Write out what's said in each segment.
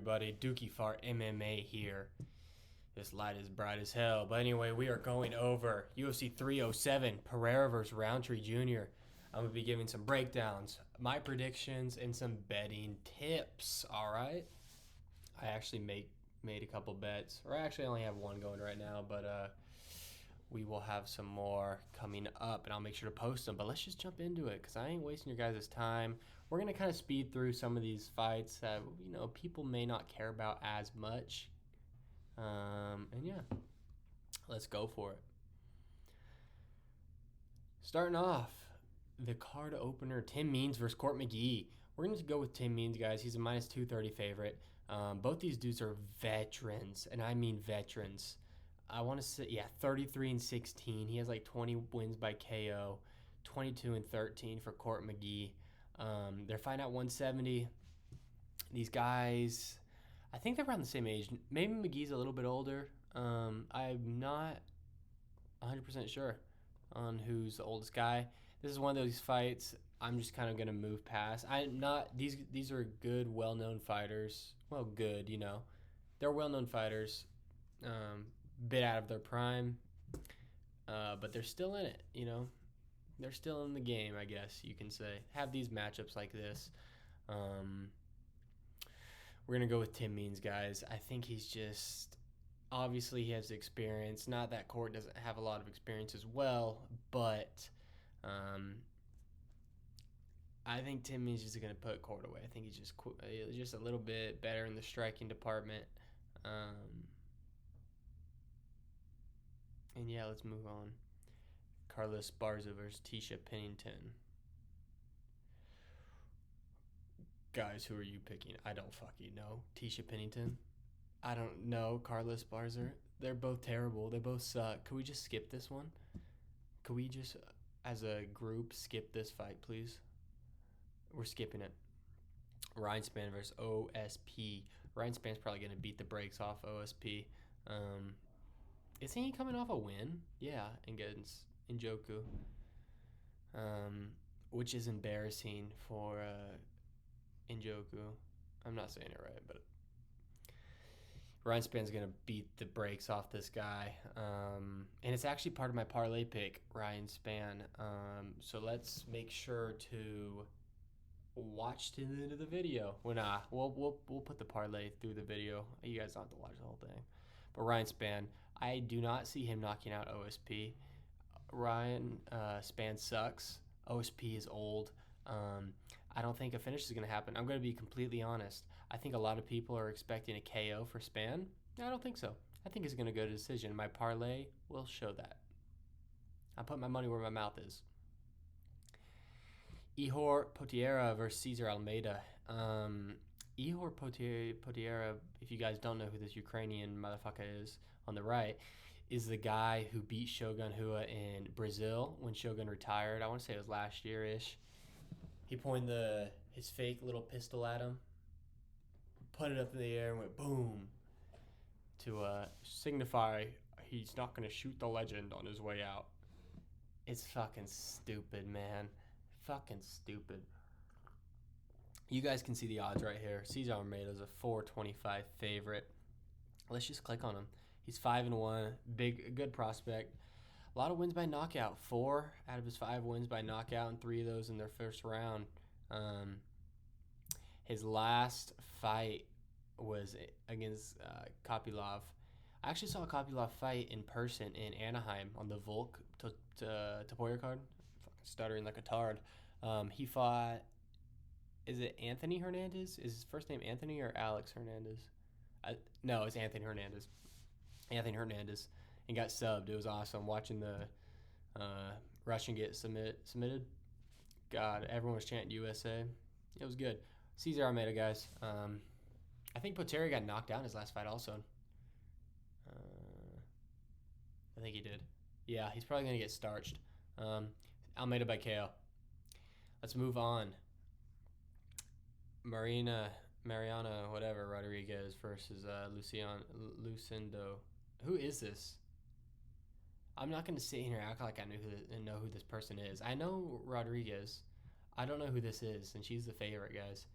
Everybody, DookieFartMMA here. This light is bright as hell. But anyway, we are going over UFC 307, Pereira versus Rountree Jr. I'm going to be giving some breakdowns, my predictions, and some betting tips, all right? I actually made a couple bets, or I actually only have one going right now, but we will have some more coming up, and I'll make sure to post them. But let's just jump into it because I ain't wasting your guys' time. We're going to kind of speed through some of these fights that, people may not care about as much. And yeah, let's go for it. Starting off, the card opener, Tim Means versus Court McGee. We're going to go with Tim Means, guys. He's a minus 230 favorite. Both these dudes are veterans, and I mean veterans. I want to say, 33-16. He has like 20 wins by KO, 22-13 for Court McGee. They're fighting at 170. These guys, I think they're around the same age. Maybe McGee's a little bit older. I'm not 100% sure on who's the oldest guy. This is one of those fights I'm just kind of going to move past. These are good, well-known fighters. Well, good, They're well-known fighters. Bit out of their prime, but they're still in it, They're still in the game, I guess you can say. Have these matchups like this. We're going to go with Tim Means, guys. I think he's just, obviously he has experience. Not that Court doesn't have a lot of experience as well, but I think Tim Means is going to put Court away. I think he's just a little bit better in the striking department. And yeah, let's move on. Carlos Barza versus Tisha Pennington. Guys, who are you picking? I don't fucking know. Tisha Pennington? I don't know. Carlos Barza? They're both terrible. They both suck. Could we just skip this one? Could we just, as a group, skip this fight, please? We're skipping it. Ryan Spann versus OSP. Ryan Spann's probably going to beat the brakes off OSP. Isn't he coming off a win? Yeah, against Njoku. Which is embarrassing for Njoku. I'm not saying it right, but Ryan Spann's going to beat the brakes off this guy. And it's actually part of my parlay pick, Ryan Spann. So let's make sure to watch to the end of the video. We'll put the parlay through the video. You guys don't have to watch the whole thing. But Ryan Spann, I do not see him knocking out OSP. Ryan Spann sucks. OSP is old. I don't think a finish is going to happen. I'm going to be completely honest. I think a lot of people are expecting a KO for Spann. I don't think so. I think it's going to go to decision. My parlay will show that. I put my money where my mouth is. Ihor Pereira versus Cesar Almeida. Ihor Pereira, if you guys don't know who this Ukrainian motherfucker is on the right, is the guy who beat Shogun Rua in Brazil when Shogun retired. I want to say it was last year-ish. He pointed his fake little pistol at him, put it up in the air, and went boom to signify he's not going to shoot the legend on his way out. It's fucking stupid, man. Fucking stupid. You guys can see the odds right here. Cesar Almeida is a 425 favorite. Let's just click on him. He's 5-1, good prospect. A lot of wins by knockout. 4 out of his 5 wins by knockout, and 3 of those in their first round. His last fight was against Kopylov. I actually saw Kopylov fight in person in Anaheim on the Volk Tapoya card. Fucking stuttering like a tard. He fought. Is it Anthony Hernandez? Is his first name Anthony or Alex Hernandez? No, it's Anthony Hernandez. Anthony Hernandez. And got subbed. It was awesome watching the Russian get submitted. God, everyone was chanting USA. It was good. Cesar Almeida, guys. I think Pereira got knocked out in his last fight also. I think he did. Yeah, he's probably going to get starched. Almeida by KO. Let's move on. Mariana, whatever, Rodriguez versus Lucindo. Who is this? I'm not going to sit here and act like I know who this person is. I know Rodriguez. I don't know who this is, and she's the favorite, guys.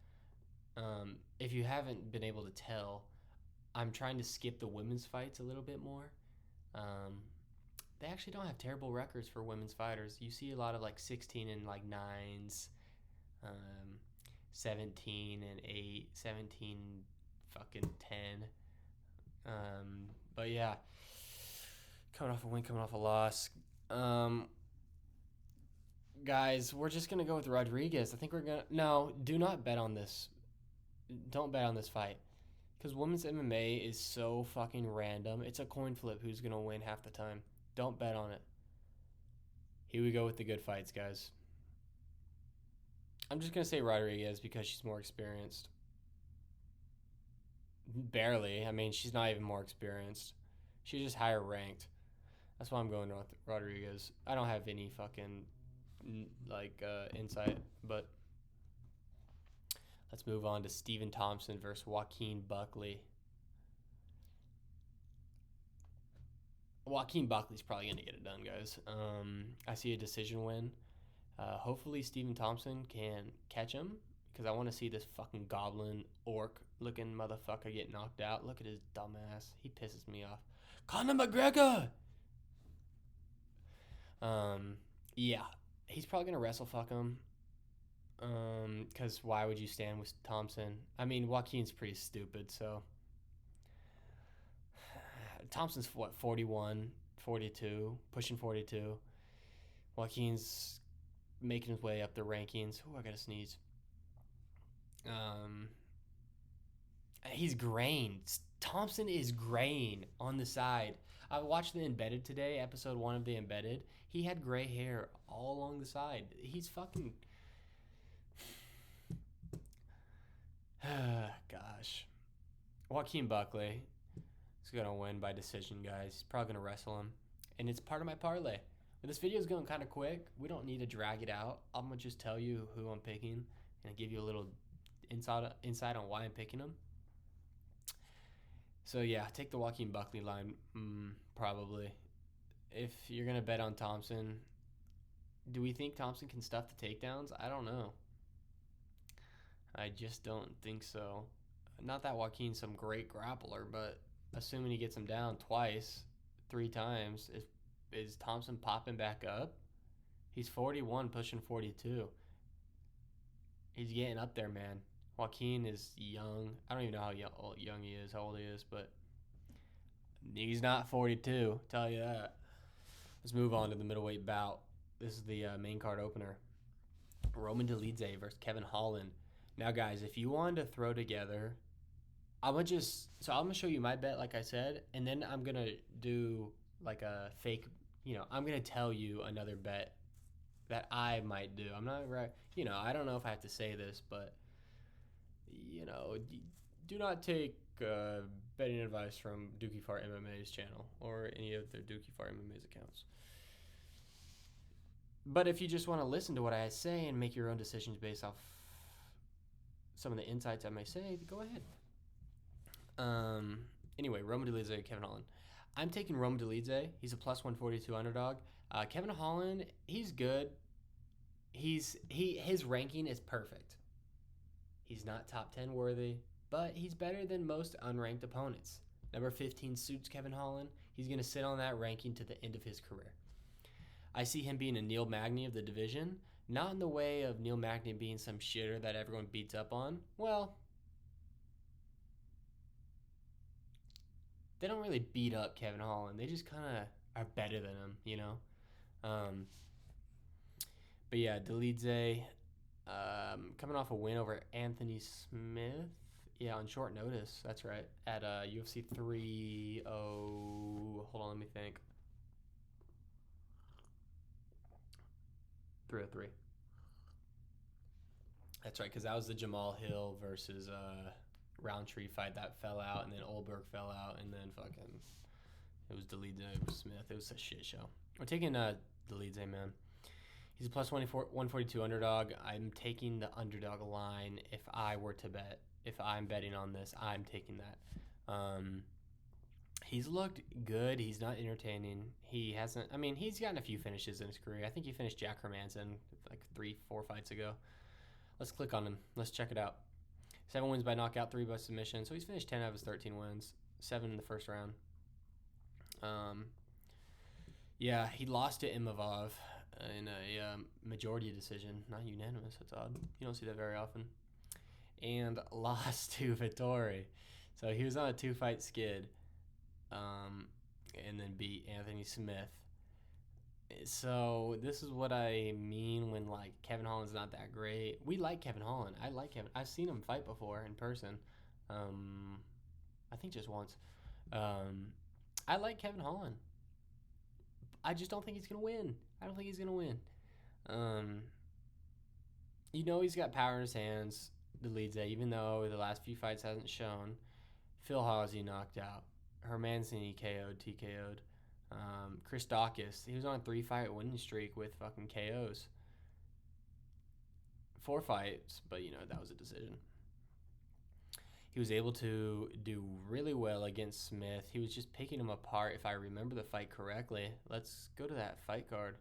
If you haven't been able to tell, I'm trying to skip the women's fights a little bit more. Um, they actually don't have terrible records for women's fighters. You see a lot of like 16 and like nines, um, 17 and 8, 17 fucking 10. But yeah, coming off a win, coming off a loss. Um, Guys, we're just gonna go with Rodriguez. I think we're gonna no. Do not bet on this. Don't bet on this fight because women's MMA is so fucking random. It's a coin flip who's gonna win half the time. Don't bet on it. Here we go with the good fights, guys. I'm just gonna say Rodriguez because she's more experienced. Barely. I mean, she's not even more experienced. She's just higher ranked. That's why I'm going with Rodriguez. I don't have any fucking insight, but let's move on to Stephen Thompson versus Joaquin Buckley. Joaquin Buckley's probably gonna get it done, guys. I see a decision win. Hopefully Stephen Thompson can catch him because I want to see this fucking goblin orc looking motherfucker get knocked out. Look at his dumbass. He pisses me off. Conor McGregor. Yeah, he's probably gonna wrestle fuck him. Because why would you stand with Thompson? I mean, Joaquin's pretty stupid, so. Thompson's what, 41, 42, pushing 42. Joaquin's making his way up the rankings. Oh, I gotta sneeze. He's grain. Thompson is grain on the side. I watched the Embedded today, episode 1 of the Embedded. He had gray hair all along the side. He's fucking. Gosh. Joaquin Buckley is going to win by decision, guys. He's probably going to wrestle him. And it's part of my parlay. But this video is going kind of quick. We don't need to drag it out. I'm going to just tell you who I'm picking and give you a little insight on why I'm picking him. So, yeah, take the Joaquin Buckley line, probably. If you're going to bet on Thompson, do we think Thompson can stuff the takedowns? I don't know. I just don't think so. Not that Joaquin's some great grappler, but assuming he gets him down twice, 3 times, is Thompson popping back up? He's 41, pushing 42. He's getting up there, man. Joaquin is young. I don't even know how young he is, how old he is, but he's not 42, tell you that. Let's move on to the middleweight bout. This is the main card opener. Roman Dolidze versus Kevin Holland. Now, guys, if you wanted to throw together, I'm going to show you my bet, like I said, and then I'm going to do like a fake, I'm going to tell you another bet that I might do. I'm not right. I don't know if I have to say this, but, do not take betting advice from DookieFartMMA's channel or any of the DookieFartMMA's accounts. But if you just want to listen to what I say and make your own decisions based off some of the insights I may say, go ahead. Anyway, Roman Dolidze, Kevin Holland. I'm taking Roman Dolidze. He's a plus 142 underdog. Kevin Holland, he's good. His ranking is perfect. He's not top 10 worthy, but he's better than most unranked opponents. Number 15 suits Kevin Holland. He's going to sit on that ranking to the end of his career. I see him being a Neil Magny of the division, not in the way of Neil Magny being some shitter that everyone beats up on. Well, they don't really beat up Kevin Holland. They just kind of are better than him, But yeah, Dolidze, coming off a win over Anthony Smith. Yeah, on short notice. That's right. At UFC 3-0. Hold on, let me think. 303. That's right, because that was the Jamal Hill versus Rountree fight that fell out, and then Olberg fell out, and then fucking it was Dolidze versus Smith. It was a shit show. We're taking Dolidze, man. He's a plus 142 underdog. I'm taking the underdog line if I were to bet. If I'm betting on this, I'm taking that. He's looked good. He's not entertaining. He's gotten a few finishes in his career. I think he finished Jack Hermanson like 3-4 fights ago. Let's click on him. Let's check it out. 7 wins by knockout, 3 by submission. So he's finished 10 out of his 13 wins, 7 in the first round. Yeah, he lost to Imavov in a majority decision, not unanimous. That's odd. You don't see that very often. And lost to Vettori. So he was on a 2-fight skid, and then beat Anthony Smith. So this is what I mean when like Kevin Holland's not that great. We like Kevin Holland. I like Kevin. I've seen him fight before in person. I think just once. I like Kevin Holland. I just don't think he's gonna win. I don't think he's gonna win. You know he's got power in his hands. The leads that even though the last few fights hasn't shown. Phil Hawsey knocked out. Hermanson KO'd, TKO'd. Chris Dawkins, he was on a 3-fight winning streak with fucking KOs. 4 fights, but you know, that was a decision. He was able to do really well against Smith. He was just picking him apart, if I remember the fight correctly. Let's go to that fight card.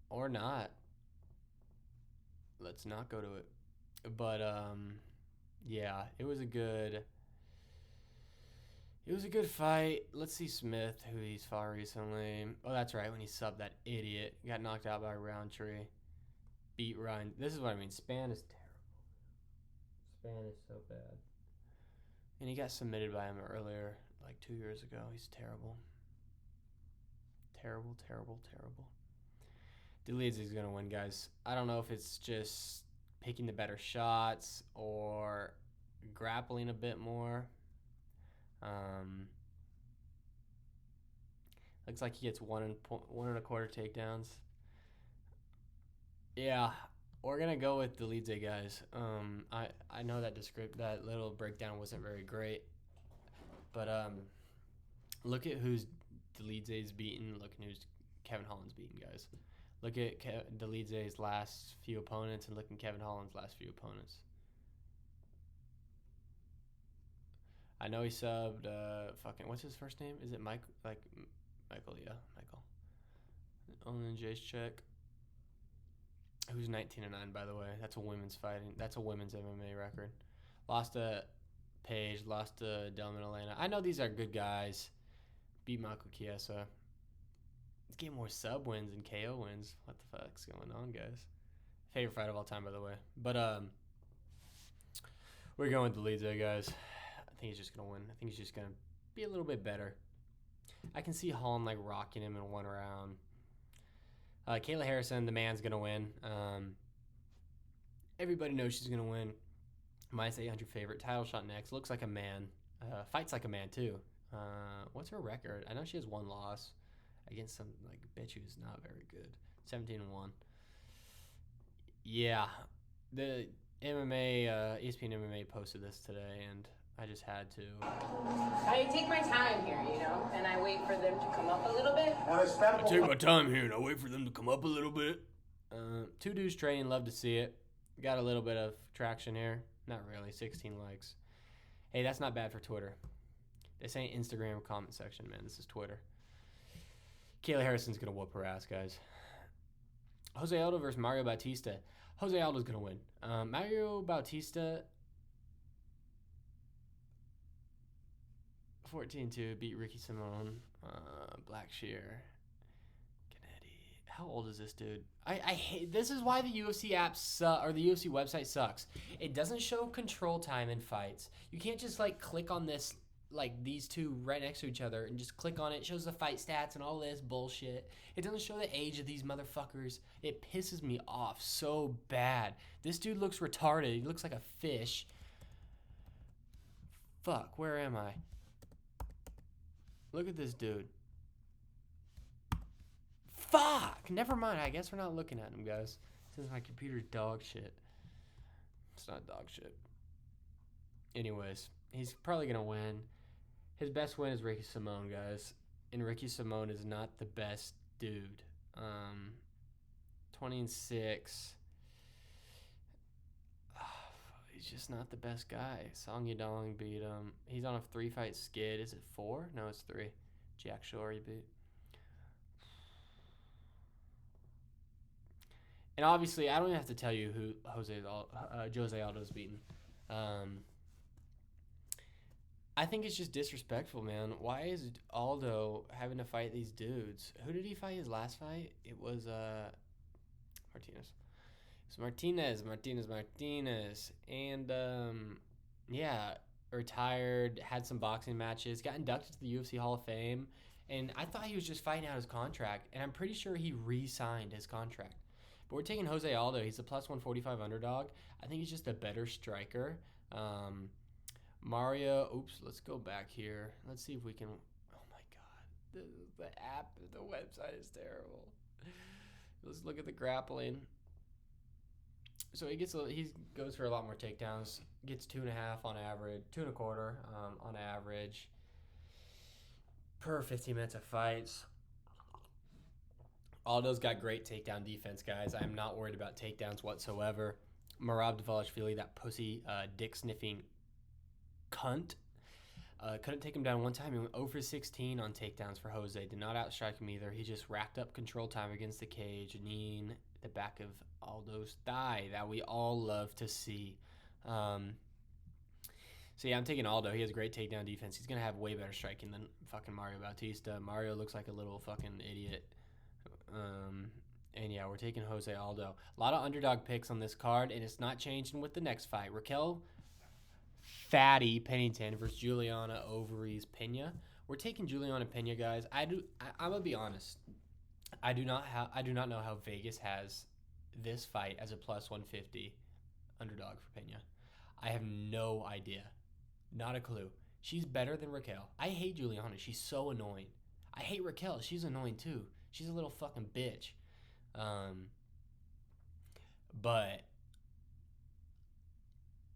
Or not. Let's not go to it. But, yeah, it was a good fight. Let's see Smith, who he's fought recently. Oh, that's right, when he subbed that idiot. Got knocked out by Rountree. Beat Ryan. This is what I mean. Span is terrible. Span is so bad. And he got submitted by him earlier, like 2 years ago. He's terrible. Terrible, terrible, terrible. Deleeds is going to win, guys. I don't know if it's just picking the better shots or grappling a bit more. Looks like he gets 1.25 takedowns. Yeah, we're gonna go with Deleedze, guys. I know that that little breakdown wasn't very great, but look at who's Deleedze's beaten. Look at who's Kevin Holland's beaten, guys. Look at Deleedze's last few opponents and look at Kevin Holland's last few opponents. I know he subbed what's his first name? Is it Mike? Like Michael? Yeah, Michael. Only Jay's check. Who's 19-9, by the way? That's a women's fighting. That's a women's MMA record. Lost to Paige. Lost to Delman Elena. I know these are good guys. Beat Michael Chiesa. He's getting more sub wins and KO wins. What the fuck's going on, guys? Favorite fight of all time, by the way. But we're going with Deleedze, guys. I think he's just gonna win. I think he's just gonna be a little bit better. I can see Holland like rocking him in one round. Kayla Harrison, the man's gonna win. Everybody knows she's gonna win. Minus 800 favorite. Title shot next. Looks like a man. Fights like a man too. What's her record? I know she has 1 loss against some like bitch who's not very good. 17-1. Yeah, the MMA ESPN MMA posted this today, and I just had to. I take my time here, you know, and I wait for them to come up a little bit. I take my time here, and I wait for them to come up a little bit. 2 dudes training, love to see it. Got a little bit of traction here. Not really, 16 likes. Hey, that's not bad for Twitter. This ain't Instagram comment section, man. This is Twitter. Kayla Harrison's going to whoop her ass, guys. Jose Aldo versus Mario Bautista. Jose Aldo's going to win. Mario Bautista, 14-2, beat Ricky Simone. Blackshear. Gennady. How old is this dude? I hate. This is why the UFC app or the UFC website sucks. It doesn't show control time in fights. You can't just like click on this, like these two right next to each other, and just click on it. It shows the fight stats and all this bullshit. It doesn't show the age of these motherfuckers. It pisses me off so bad. This dude looks retarded. He looks like a fish. Fuck, where am I? Look at this dude. Fuck! Never mind. I guess we're not looking at him, guys. Since my computer's dog shit. It's not dog shit. Anyways, he's probably going to win. His best win is Ricky Simone, guys. And Ricky Simone is not the best dude. 20-6. He's just not the best guy. Song Yadong beat him. He's on a 3-fight skid. Is it 4? No, it's 3. Jack Shore he beat. And obviously, I don't even have to tell you who Jose Aldo's beaten. I think it's just disrespectful, man. Why is Aldo having to fight these dudes? Who did he fight his last fight? It was Martinez. It's Martinez. And yeah, retired, had some boxing matches, got inducted to the UFC Hall of Fame. And I thought he was just fighting out his contract, and I'm pretty sure he re-signed his contract. But we're taking Jose Aldo. He's a plus 145 underdog. I think he's just a better striker. Mario, let's go back here. Let's see if we can. Oh my God, the app, the website is terrible. Let's look at the grappling. So he goes for a lot more takedowns. Gets 2.5 on average, 2.25 on average per 15 minutes of fights. Aldo's got great takedown defense, guys. I'm not worried about takedowns whatsoever. Merab Dvalishvili, that pussy dick sniffing cunt. Couldn't take him down one time. He went 0 for 16 on takedowns for Jose. Did not outstrike him either. He just racked up control time against the cage. Kneeing the back of Aldo's thigh that we all love to see. So yeah, I'm taking Aldo. He has great takedown defense. He's going to have way better striking than fucking Mario Bautista. Mario looks like a little fucking idiot. And yeah, we're taking Jose Aldo. A lot of underdog picks on this card, and it's not changing with the next fight. Raquel Fatty Pennington versus Juliana Ovaries Pena. We're taking Juliana Pena, guys. I'm gonna be honest. I do not know how Vegas has this fight as a plus 150 underdog for Pena. I have no idea. Not a clue. She's better than Raquel. I hate Juliana. She's so annoying. I hate Raquel. She's annoying too. She's a little fucking bitch. But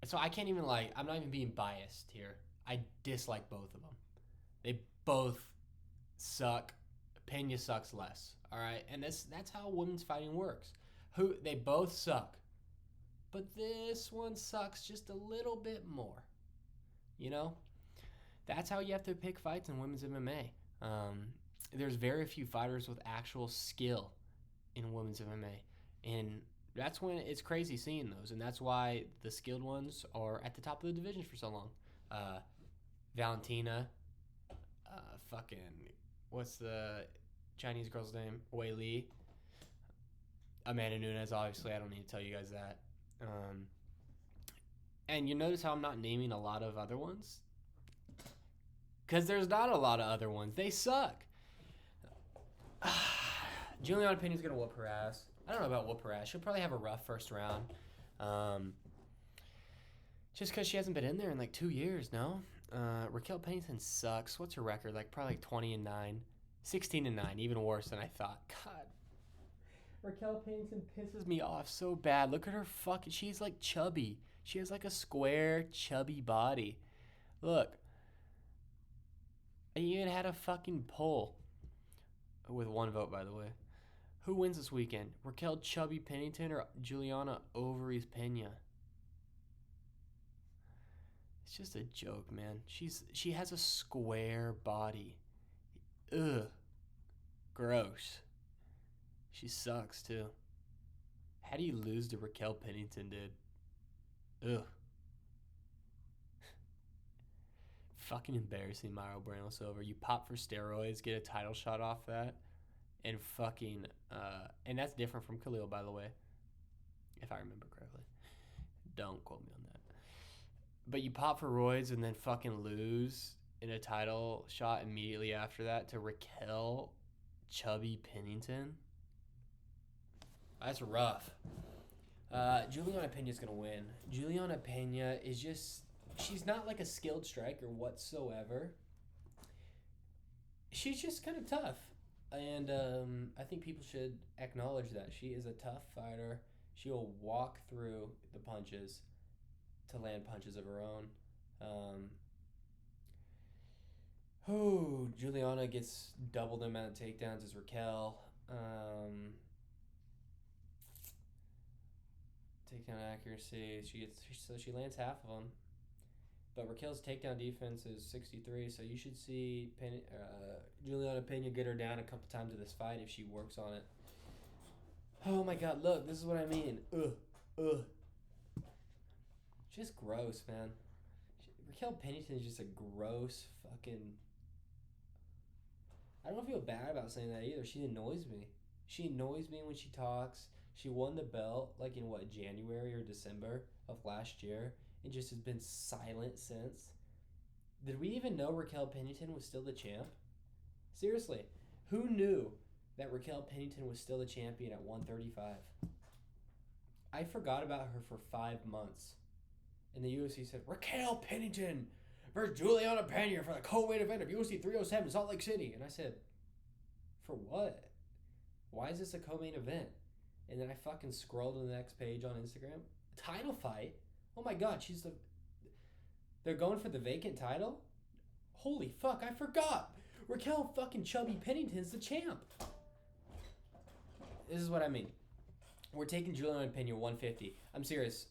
so I can't even I'm not even being biased here. I dislike both of them. They both suck. Pena sucks less. All right, and that's how women's fighting works. They both suck, but this one sucks just a little bit more. You know, that's how you have to pick fights in women's MMA. There's very few fighters with actual skill in women's MMA, and that's when it's crazy seeing those, and that's why the skilled ones are at the top of the division for so long. Valentina, what's the Chinese girl's name? Wei Li. Amanda Nunes, obviously, I don't need to tell you guys that. And you notice how I'm not naming a lot of other ones? Because there's not a lot of other ones. They suck. Juliana Pena's going to whoop her ass. I don't know about whoop her ass. She'll probably have a rough first round. Just because she hasn't been in there in 2 years, no? Raquel Pennington sucks. What's her record? Probably 20-9. 16-9, even worse than I thought. God. Raquel Pennington pisses me off so bad. Look at her she's chubby. She has a square, chubby body. Look. I even had a fucking poll. With one vote, by the way. Who wins this weekend? Raquel Chubby Pennington or Juliana Ovaries Pena? It's just a joke, man. She has a square body. Ugh. Gross. She sucks, too. How do you lose to Raquel Pennington, dude? Ugh. Fucking embarrassing, Mario Bueno Silva. You pop for steroids, get a title shot off that, and fucking, and that's different from Khalil, by the way, if I remember correctly. Don't quote me on that. But you pop for roids and then fucking lose in a title shot immediately after that to Raquel Chubby Pennington. That's rough. Juliana Pena's going to win. Juliana Pena is just... She's not a skilled striker whatsoever. She's just kind of tough. And I think people should acknowledge that. She is a tough fighter. She will walk through the punches to land punches of her own. Juliana gets double the amount of takedowns as Raquel. Takedown accuracy. She lands half of them. But Raquel's takedown defense is 63, so you should see Juliana Pena get her down a couple times in this fight if she works on it. Oh my god, look, this is what I mean. Ugh. Just gross, man. Raquel Pennington is just a gross fucking. I don't feel bad about saying that either. She annoys me. She annoys me when she talks. She won the belt like in what, January or December of last year, and just has been silent since. Did we even know Raquel Pennington was still the champ? Seriously, who knew that Raquel Pennington was still the champion at 135? I forgot about her for 5 months. And the UFC said, Raquel Pennington versus Juliana Pena for the co-main event of UFC 307 Salt Lake City. And I said, for what? Why is this a co-main event? And then I fucking scrolled to the next page on Instagram. Title fight? Oh my god, they're going for the vacant title? Holy fuck, I forgot. Raquel fucking Chubby Pennington's the champ. This is what I mean. We're taking Juliana Pena 150. I'm serious.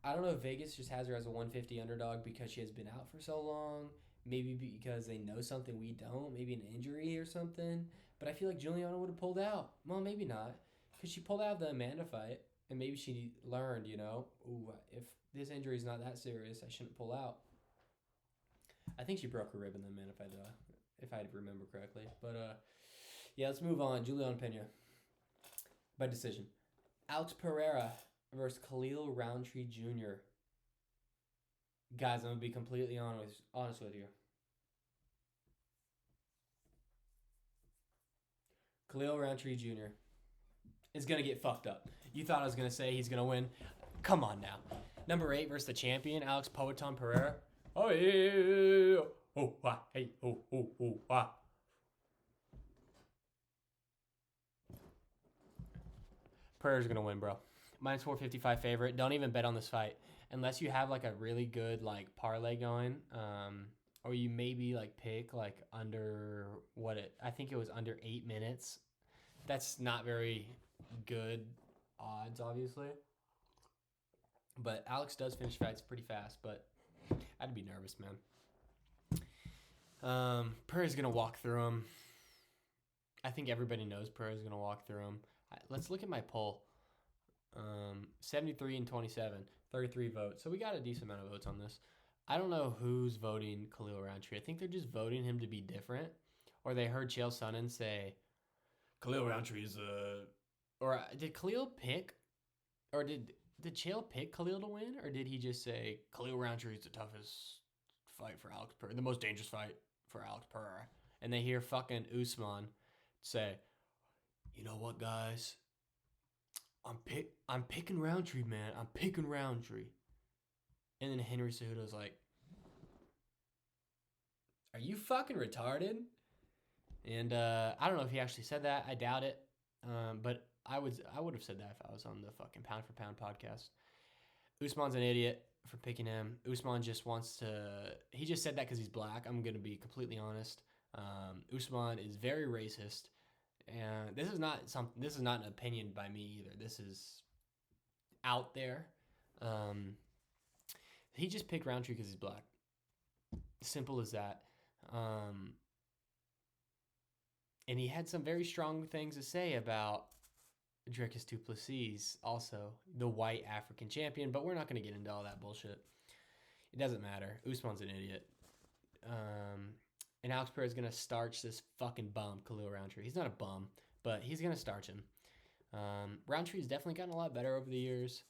I don't know if Vegas just has her as a 150 underdog because she has been out for so long. Maybe because they know something we don't. Maybe an injury or something. But I feel like Juliana would have pulled out. Well, maybe not. Because she pulled out of the Amanda fight. And maybe she learned, ooh, if this injury is not that serious, I shouldn't pull out. I think she broke her rib in the Amanda fight, though, if I remember correctly. But, yeah, let's move on. Juliana Pena. By decision. Alex Pereira versus Khalil Rountree Jr. Guys, I'm going to be completely honest with you. Khalil Rountree Jr. is going to get fucked up. You thought I was going to say he's going to win? Come on now. Number 8 versus the champion, Alex Poetan Pereira. Oh, yeah. Oh, ah, hey, oh, ah. Pereira's going to win, bro. Minus 455 favorite. Don't even bet on this fight unless you have like a really good like parlay going, or you maybe like pick like under I think it was under 8 minutes. That's not very good odds, obviously. But Alex does finish fights pretty fast, but I'd be nervous, man. Pereira's gonna walk through him. I think everybody knows Pereira's gonna walk through him. Let's look at my poll. 73 and 27, 33 votes. So we got a decent amount of votes on this. I don't know who's voting Khalil Rountree. I think they're just voting him to be different. Or they heard Chael Sonnen say, Khalil Rountree is Or did Khalil pick? Or did Chael pick Khalil to win? Or did he just say, Khalil Rountree is the toughest fight for Alex Pereira, the most dangerous fight for Alex Pereira? And they hear fucking Usman say, you know what, guys? I'm picking Rountree, man. I'm picking Rountree. And then Henry Cejudo's like, are you fucking retarded? And I don't know if he actually said that. I doubt it. But I would have said that if I was on the fucking Pound for Pound podcast. Usman's an idiot for picking him. Usman just wants to. He just said that because he's black. I'm gonna be completely honest. Usman is very racist. And this is not an opinion by me either. This is out there. He just picked Rountree because he's black. Simple as that. And he had some very strong things to say about Dricus du Plessis, also the white African champion. But we're not going to get into all that bullshit. It doesn't matter. Usman's an idiot. And Alex Pereira is going to starch this fucking bum, Khalil Rountree. He's not a bum, but he's going to starch him. Rountree's definitely gotten a lot better over the years.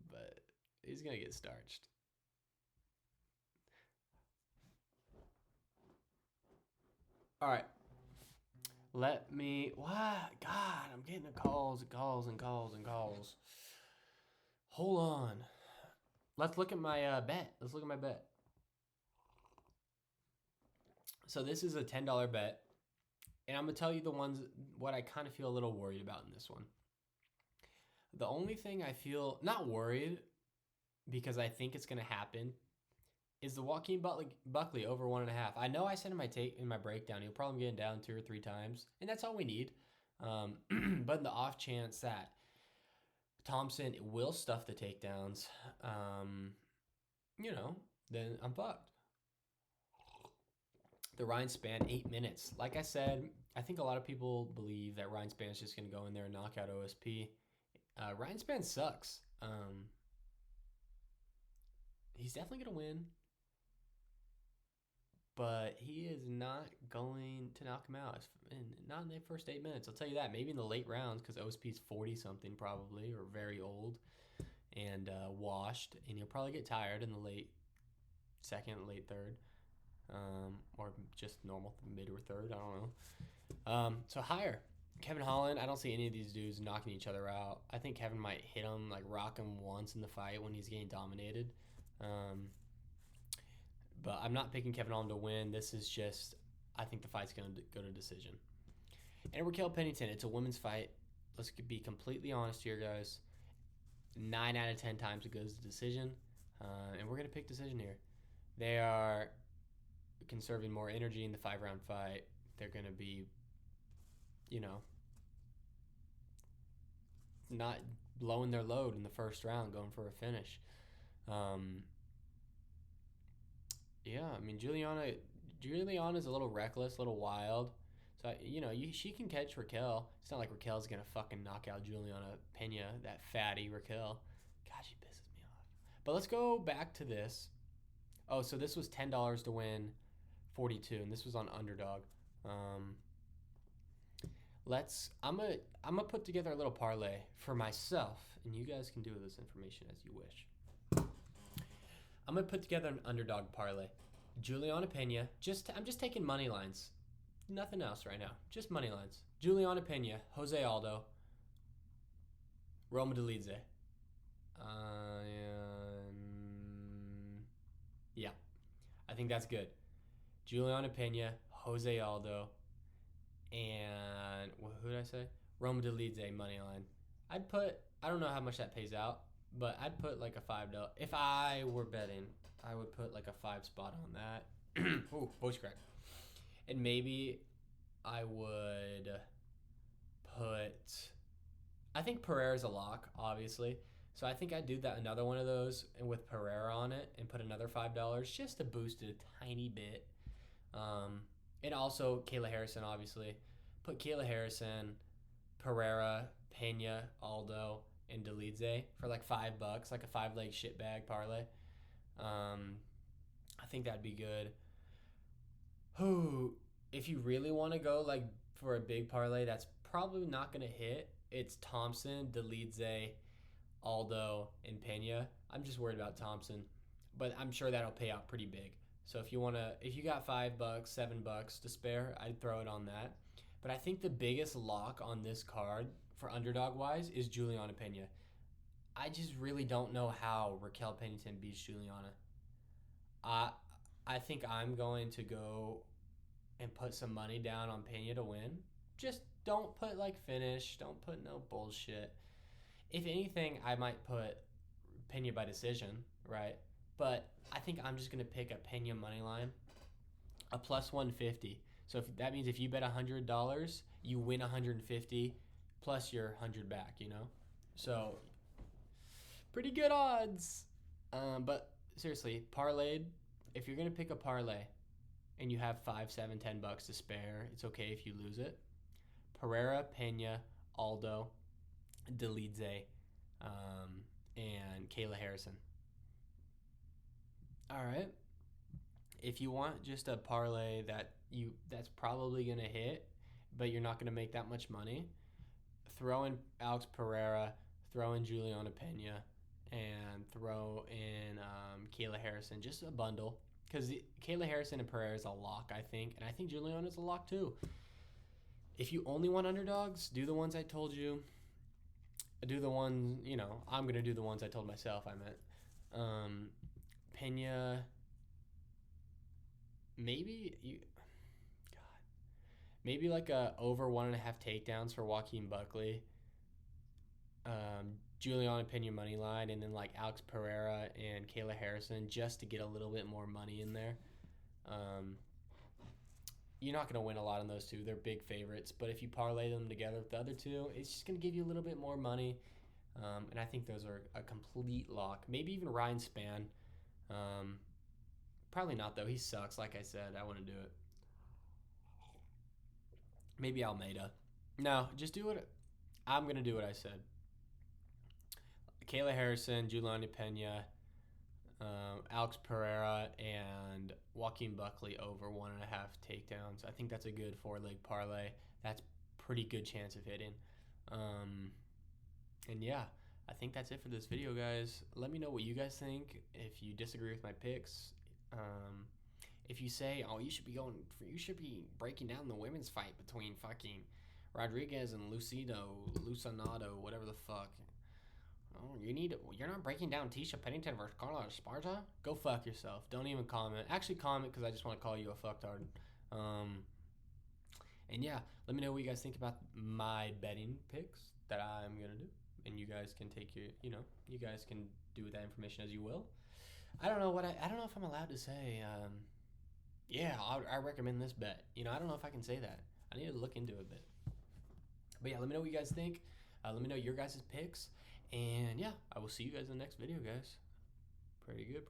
But he's going to get starched. All right. Let me... What? God, I'm getting the calls. Hold on. Let's look at my bet. So this is a $10 bet. And I'm going to tell you what I kind of feel a little worried about in this one. The only thing I feel, not worried, because I think it's going to happen, is the Joaquin Buckley over 1.5. I know I said in my breakdown, he'll probably get down 2 or 3 times, and that's all we need. But in the off chance that Thompson will stuff the takedowns, then I'm fucked. The Ryan Spann, 8 minutes. Like I said, I think a lot of people believe that Ryan Spann's just going to go in there and knock out OSP. Ryan Spann sucks. He's definitely going to win, but he is not going to knock him out. Not in the first 8 minutes. I'll tell you that. Maybe in the late rounds, because OSP's 40-something probably, or very old and washed, and he'll probably get tired in the late second, late third, or just normal mid or third. I don't know. So higher. Kevin Holland, I don't see any of these dudes knocking each other out. I think Kevin might hit him, like rock him once in the fight when he's getting dominated. But I'm not picking Kevin Holland to win. This is just, I think the fight's going to go to decision. And Raquel Pennington, it's a women's fight. Let's be completely honest here, guys. 9 out of 10 times it goes to decision. And we're going to pick decision here. They are conserving more energy in the 5-round fight. They're going to be, not blowing their load in the first round, going for a finish. Juliana's a little reckless, a little wild. So, she can catch Raquel. It's not like Raquel's going to fucking knock out Juliana Pena, that fatty Raquel. God, she pisses me off. But let's go back to this. Oh, so this was $10 to win 42, and this was on Underdog. I'm gonna put together a little parlay for myself, and you guys can do with this information as you wish. I'm gonna put together an Underdog parlay. Juliana Pena. I'm just taking money lines. Nothing else right now. Just money lines. Juliana Pena, Jose Aldo, Roma Delidze. Yeah, I think that's good. Juliana Pena, Jose Aldo, and who did I say? Roma Delidze money line. I don't know how much that pays out, but I'd put like a $5. If I were betting, I would put like a 5 spot on that. Ooh, voice crack. And maybe I would I think Pereira's a lock, obviously. So I think I'd do another one of those and with Pereira on it and put another $5 just to boost it a tiny bit. And also Kayla Harrison, obviously. Put Kayla Harrison, Pereira, Pena, Aldo, and Delidze for like $5, like a 5-leg shitbag parlay. I think that'd be good. If you really want to go like for a big parlay that's probably not going to hit, it's Thompson, Delidze, Aldo, and Pena. I'm just worried about Thompson, but I'm sure that'll pay out pretty big. So if you got $5, $7 to spare, I'd throw it on that. But I think the biggest lock on this card for underdog wise is Juliana Pena. I just really don't know how Raquel Pennington beats Juliana. I think I'm going to go and put some money down on Pena to win. Just don't put like finish. Don't put no bullshit. If anything, I might put Pena by decision, right? But I think I'm just going to pick a Pena money line, a plus 150. So that means if you bet $100, you win 150 plus your 100 back, So pretty good odds. But seriously, parlayed, if you're going to pick a parlay and you have $5, $7, $10 to spare, it's okay if you lose it. Pereira, Pena, Aldo, Delidze, and Kayla Harrison. All right. If you want just a parlay that's probably going to hit, but you're not going to make that much money, throw in Alex Pereira, throw in Juliana Pena, and throw in Kayla Harrison, just a bundle. Because Kayla Harrison and Pereira is a lock, I think. And I think Juliana's a lock too. If you only want underdogs, do the ones I told you. Do the ones, I'm going to do the ones I told myself I meant. Pena, maybe like a over 1.5 takedowns for Joaquin Buckley. Juliana Pena money line, and then like Alex Pereira and Kayla Harrison just to get a little bit more money in there. You're not going to win a lot on those two. They're big favorites, but if you parlay them together with the other two, it's just going to give you a little bit more money. And I think those are a complete lock. Maybe even Ryan Spann. Probably not though. He sucks. Like I said, I wouldn't do it. Maybe Almeida. No, just do it. I'm gonna do what I said. Kayla Harrison, Juliana Pena, Alex Pereira, and Joaquin Buckley over 1.5 takedowns. I think that's a good 4-leg parlay. That's pretty good chance of hitting. And yeah, I think that's it for this video, guys. Let me know what you guys think. If you disagree with my picks, if you say, oh, you should be breaking down the women's fight between fucking Rodriguez and Lucinado, whatever the fuck. Oh, you're not breaking down Tisha Pennington versus Carla Esparza? Go fuck yourself. Don't even comment. Actually, comment because I just want to call you a fucktard. And yeah, let me know what you guys think about my betting picks that I'm gonna do, and you guys can take you guys can do with that information as you will. I don't know if I'm allowed to say. Yeah, I recommend this bet. I don't know if I can say that. I need to look into it a bit. But yeah, let me know what you guys think. Let me know your guys' picks. And yeah, I will see you guys in the next video, guys. Pretty good.